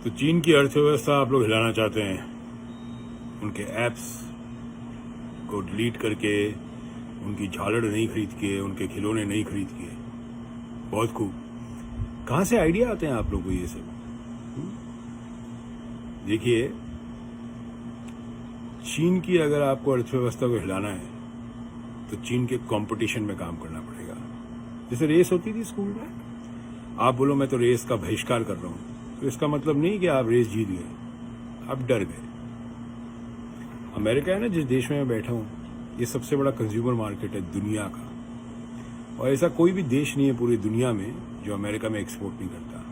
तो चीन की अर्थव्यवस्था आप लोग हिलाना चाहते हैं, उनके ऐप्स को डिलीट करके, उनकी झालड़ नहीं खरीद के, उनके खिलौने नहीं खरीद के। बहुत खूब। कहाँ से आइडिया आते हैं आप लोगों को ये सब? देखिए, चीन की अगर आपको अर्थव्यवस्था को हिलाना है तो चीन के कंपटीशन में काम करना पड़ेगा। जैसे रेस होती थी स्कूल में, आप बोलो मैं तो रेस का बहिष्कार कर रहा हूं, तो इसका मतलब नहीं कि आप रेस जीत गए, आप डर गए। अमेरिका है ना, जिस देश में मैं बैठा हूं, ये सबसे बड़ा कंज्यूमर मार्केट है दुनिया का, और ऐसा कोई भी देश नहीं है पूरी दुनिया में जो अमेरिका में एक्सपोर्ट नहीं करता।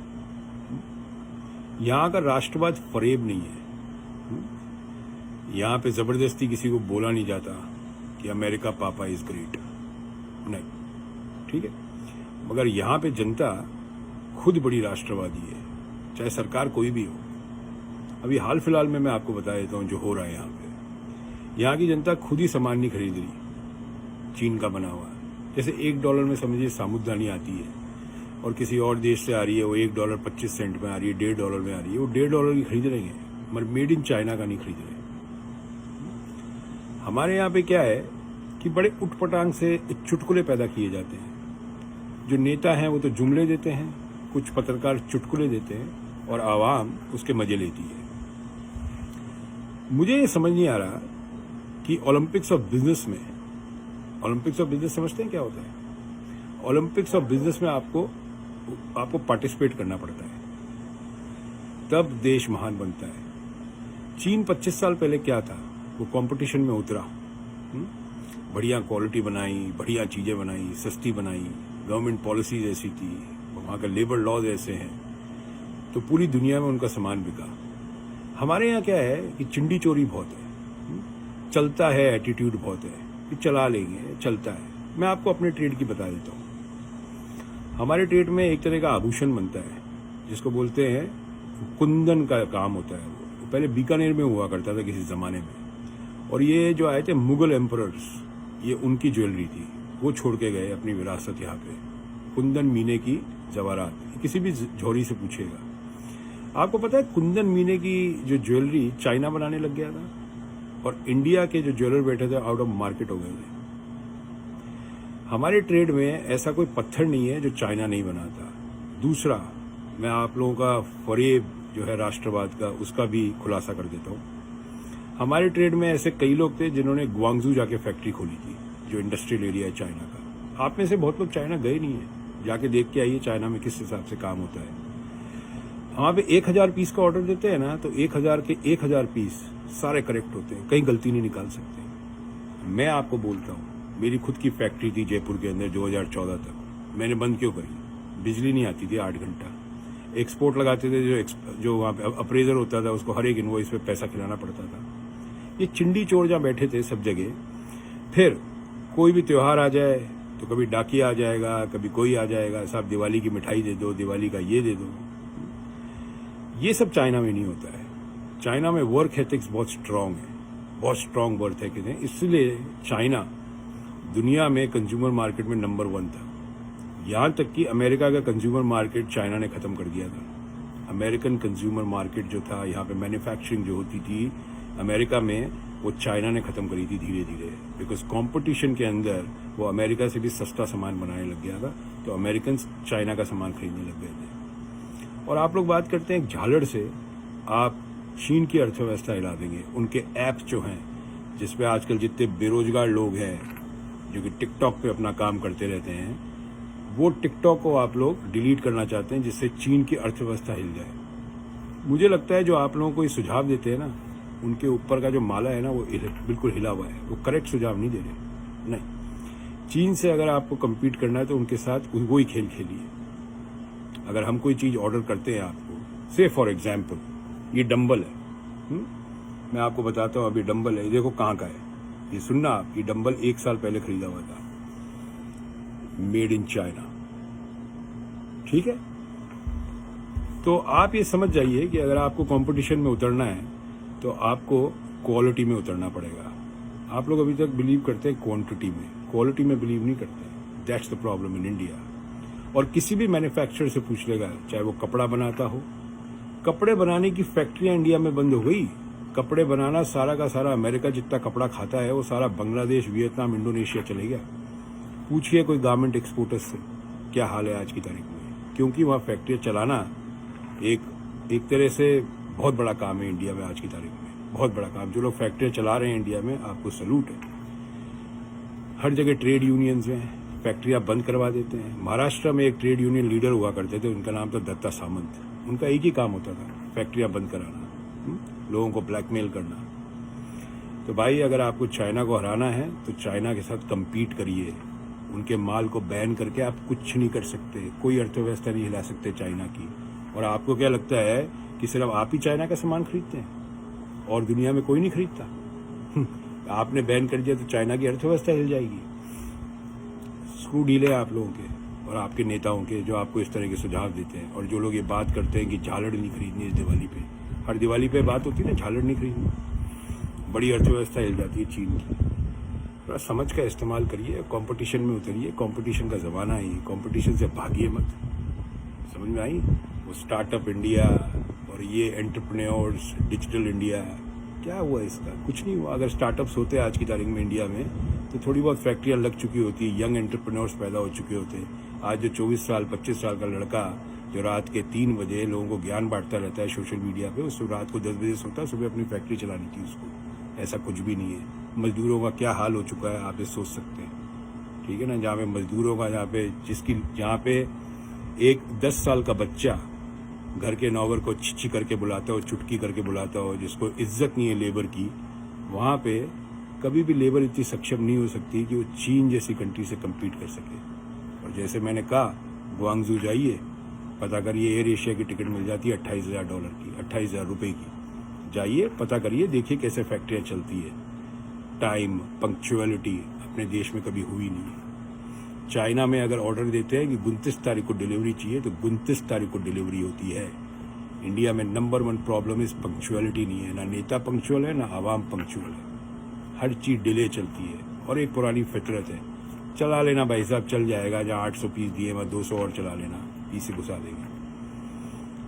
यहां का राष्ट्रवाद फरेब नहीं है। यहां पे जबरदस्ती किसी को बोला नहीं जाता कि अमेरिका पापा इज ग्रेट, नहीं, ठीक है। मगर यहां पे जनता खुद बड़ी राष्ट्रवादी है, चाहे सरकार कोई भी हो। अभी हाल फिलहाल में मैं आपको बता देता हूं जो हो रहा है यहां पे। यहां की जनता खुद ही सामान नहीं खरीद रही चीन का बना हुआ। जैसे $1 में समझिए साबुदानी आती है और किसी और देश से आ रही है, वो $1.25 में आ रही है, $1.5 में आ रही है, वो $1.5 की खरीद रहे हैं, मगर मेड इन चाइना का नहीं खरीद रहे। हमारे यहाँ पे क्या है कि बड़े उटपटांग से चुटकुले पैदा किए जाते हैं। जो नेता हैं वो तो जुमले देते हैं, कुछ पत्रकार चुटकुले देते हैं और आवाम उसके मजे लेती है। मुझे ये समझ नहीं आ रहा कि ओलंपिक्स ऑफ बिजनेस में, ओलंपिक्स ऑफ बिजनेस समझते हैं क्या होता है? ओलंपिक्स ऑफ बिजनेस में आपको पार्टिसिपेट करना पड़ता है, तब देश महान बनता है। चीन 25 साल पहले क्या था, वो कंपटीशन में उतरा, बढ़िया क्वालिटी बनाई, बढ़िया चीजें बनाई, सस्ती बनाई, गवर्नमेंट पॉलिसीज ऐसी थी, वहां का लेबर लॉज ऐसे हैं, तो पूरी दुनिया में उनका सामान बिका। हमारे यहाँ क्या है कि चिंडी चोरी बहुत है, चलता है, एटीट्यूड बहुत है कि चला लेंगे, चलता है। मैं आपको अपने ट्रेड की बता देता हूँ। हमारे ट्रेड में एक तरह का आभूषण बनता है जिसको बोलते हैं कुंदन का काम होता है। वो पहले बीकानेर में हुआ करता था किसी जमाने में, और ये जो आए थे मुगल एम्परर्स, ये उनकी ज्वेलरी थी, वो छोड़ के गए अपनी विरासत यहाँ पे। कुंदन मीने की जवाहरात, किसी भी झोरी से पूछेगा। आपको पता है कुंदन मीने की जो ज्वेलरी चाइना बनाने लग गया था, और इंडिया के जो ज्वेलर बैठे थे आउट ऑफ मार्केट हो गए थे। हमारे ट्रेड में ऐसा कोई पत्थर नहीं है जो चाइना नहीं बनाता। दूसरा, मैं आप लोगों का फरेब जो है राष्ट्रवाद का, उसका भी खुलासा कर देता हूँ। हमारे ट्रेड में ऐसे कई लोग थे जिन्होंने ग्वांगजू जाके फैक्ट्री खोली थी, जो इंडस्ट्रियल एरिया है चाइना का। आप में से बहुत लोग चाइना गए नहीं है, जाके देख के आइए चाइना में किस हिसाब से काम होता है। वहां पे 1000 पीस का ऑर्डर देते हैं ना, तो 1000 के 1000 पीस सारे करेक्ट होते हैं, कहीं गलती नहीं निकाल सकते। मैं आपको बोलता हूँ, मेरी खुद की फैक्ट्री थी जयपुर के अंदर 2014 तक। मैंने बंद क्यों करी? बिजली नहीं आती थी 8 घंटा। एक्सपोर्ट लगाते थे, जो वहाँ पे अप्रेजर होता था उसको हर एक इनवॉइस पे पैसा खिलाना पड़ता था। ये चिंडी चोर जहाँ बैठे थे सब जगह। फिर कोई भी त्योहार आ जाए तो कभी डाकिया आ जाएगा, कभी कोई आ जाएगा, साहब दिवाली की मिठाई दे दो, दिवाली का ये दे दो। ये सब चाइना में नहीं होता है। चाइना में वर्क एथिक्स बहुत स्ट्रांग है, बहुत स्ट्रांग वर्क एथिक्स है। इसलिए चाइना दुनिया में कंज्यूमर मार्केट में नंबर 1 था। यहां तक कि अमेरिका का कंज्यूमर मार्केट चाइना ने खत्म कर दिया था। अमेरिकन कंज्यूमर मार्केट जो था, यहाँ पे मैन्युफैक्चरिंग जो होती थी अमेरिका में, वो चाइना ने खत्म करी थी धीरे धीरे। बिकॉज कंपटीशन के अंदर वो अमेरिका से भी सस्ता सामान बनाने लग गया था, तो अमेरिकन चाइना का सामान खरीदने लग गए थे। और आप लोग बात करते हैं झालड़ से आप चीन की अर्थव्यवस्था हिला देंगे। उनके ऐप्स जो हैं, जिसपे आजकल जितने बेरोजगार लोग हैं जो कि टिकटॉक पे अपना काम करते रहते हैं, वो टिकटॉक को आप लोग डिलीट करना चाहते हैं, जिससे चीन की अर्थव्यवस्था हिल जाए। मुझे लगता है जो आप लोगों को ये सुझाव देते हैं ना, उनके ऊपर का जो माला है ना, वो बिल्कुल हिला हुआ है। वो करेक्ट सुझाव नहीं दे रहे। नहीं, चीन से अगर आपको कम्पीट करना है तो उनके साथ वही खेल खेलिए। अगर हम कोई चीज ऑर्डर करते हैं आपको, से फॉर एग्जाम्पल ये डंबल है, मैं आपको बताता हूँ, अभी डंबल है, देखो कहाँ का है, ये सुनना आप, ये डंबल 1 साल पहले खरीदा हुआ था, मेड इन चाइना, ठीक है। तो आप ये समझ जाइए कि अगर आपको कंपटीशन में उतरना है तो आपको क्वालिटी में उतरना पड़ेगा। आप लोग अभी तक बिलीव करते हैं क्वांटिटी में, क्वालिटी में बिलीव नहीं करते। That's the problem in India. और किसी भी मैन्युफैक्चरर से पूछ लेगा, चाहे वो कपड़ा बनाता हो, कपड़े बनाने की फैक्ट्रियां इंडिया में बंद हो गई। कपड़े बनाना सारा का सारा अमेरिका जितना कपड़ा खाता है वो सारा बांग्लादेश, वियतनाम, इंडोनेशिया चले गया। पूछिए कोई गारमेंट एक्सपोर्टर्स से क्या हाल है आज की तारीख में, क्योंकि वहाँ फैक्ट्रियाँ चलाना एक तरह से बहुत बड़ा काम है इंडिया में आज की तारीख में, बहुत बड़ा काम। जो लोग फैक्ट्रियाँ चला रहे हैं इंडिया में, आपको सलूट है। हर जगह ट्रेड यूनियंस हैं, फैक्ट्रियाँ बंद करवा देते हैं। महाराष्ट्र में एक ट्रेड यूनियन लीडर हुआ करते थे, उनका नाम था दत्ता सामंत। उनका एक ही काम होता था, फैक्ट्रियाँ बंद कराना, लोगों को ब्लैकमेल करना। तो भाई अगर आपको चाइना को हराना है तो चाइना के साथ कम्पीट करिए। उनके माल को बैन करके आप कुछ नहीं कर सकते, कोई अर्थव्यवस्था नहीं हिला सकते चाइना की। और आपको क्या लगता है कि सिर्फ आप ही चाइना का सामान खरीदते हैं और दुनिया में कोई नहीं खरीदता? आपने बैन कर दिया तो चाइना की अर्थव्यवस्था हिल जाएगी। स्क्रू ढीले आप लोगों के और आपके नेताओं के, जो आपको इस तरह के सुझाव देते हैं। और जो लोग ये बात करते हैं कि झालड़ नहीं खरीदनी इस दिवाली पे, हर दिवाली पे बात होती है ना, झालड़ नहीं खरीदनी, बड़ी अर्थव्यवस्था हिल जाती है चीन की। थोड़ा समझ का इस्तेमाल करिए, कंपटीशन में उतरिए। कंपटीशन का ज़माना है, कंपटीशन से भागिए मत। समझ में आई? वो स्टार्टअप इंडिया और ये एंटरप्रेन्योर्स, डिजिटल इंडिया, क्या हुआ इसका? कुछ नहीं हुआ। अगर स्टार्टअप्स होते आज की तारीख में इंडिया में तो थोड़ी बहुत फैक्ट्रियाँ लग चुकी होती, यंग एंटरप्रेन्योर्स पैदा हो चुके होते। आज जो 24 साल 25 साल का लड़का जो रात के 3 बजे लोगों को ज्ञान बांटता रहता है सोशल मीडिया पे, उसको रात को 10 बजे सोता है, सुबह अपनी फैक्ट्री चलानी थी उसको। ऐसा कुछ भी नहीं है। मजदूरों का क्या हाल हो चुका है आप ये सोच सकते हैं, ठीक है ना? जहाँ पे मजदूरों का, जहाँ पे एक 10 साल का बच्चा घर के नौकर को छिछी करके बुलाता हो, चुटकी करके बुलाता हो, जिसको इज्जत नहीं है लेबर की, वहाँ पे कभी भी लेबर इतनी सक्षम नहीं हो सकती कि वो चीन जैसी कंट्री से कम्पीट कर सके। और जैसे मैंने कहा, ग्वांगजू जाइए, पता करिए एयर एशिया की टिकट मिल जाती है $28,000 की, $28,000 की। जाइए, पता करिए, देखिए कैसे फैक्ट्रियाँ चलती है। टाइम, पंक्चुअलिटी अपने देश में कभी हुई नहीं है। चाइना में अगर ऑर्डर देते हैं कि 29 तारीख को डिलीवरी चाहिए तो 29 तारीख को डिलीवरी होती है। इंडिया में नंबर 1 प्रॉब्लम इस पंक्चुअलिटी नहीं है। ना नेता पंक्चुअल है, ना आवाम पंक्चुअल है। हर चीज़ डिले चलती है और एक पुरानी फितरत है, चला लेना भाई साहब, चल जाएगा। जहाँ 800 पीस दिए मैं 200 और चला लेना, पीस घुसा देंगे।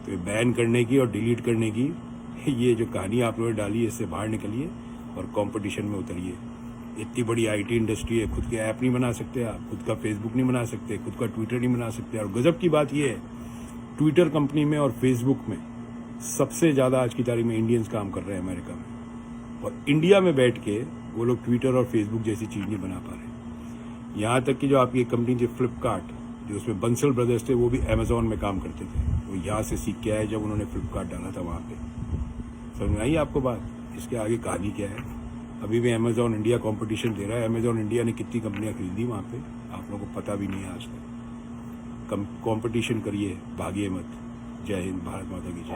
तो ये बैन करने की और डिलीट करने की ये जो कहानी आप लोगों ने डाली है, इससे बाहर निकलिए और कंपटीशन में उतरिए। इतनी बड़ी आईटी इंडस्ट्री है, खुद के ऐप नहीं बना सकते आप, खुद का फेसबुक नहीं बना सकते, खुद का ट्विटर नहीं बना सकते। और गजब की बात यह है, ट्विटर कंपनी में और फेसबुक में सबसे ज़्यादा आज की तारीख में इंडियंस काम कर रहे हैं अमेरिका में। और इंडिया में बैठ के वो लोग ट्विटर और फेसबुक जैसी चीज़ नहीं बना पा रहे। यहाँ तक कि जो आपकी कंपनी थी फ्लिपकार्ट, जो उसमें बंसल ब्रदर्स थे, वो भी अमेजोन में काम करते थे। वो यहाँ से सीख के आए जब उन्होंने फ्लिपकार्ट डाला था वहाँ पे। समझ में आई आपको बात? इसके आगे कहानी क्या है? अभी भी अमेजोन इंडिया कंपटीशन दे रहा है। अमेजोन इंडिया ने कितनी कंपनियां खरीदी वहाँ पे, आप लोगों को पता भी नहीं है आज तक। कंपटीशन करिए, भागिए मत। जय हिंद, भारत माता की जय।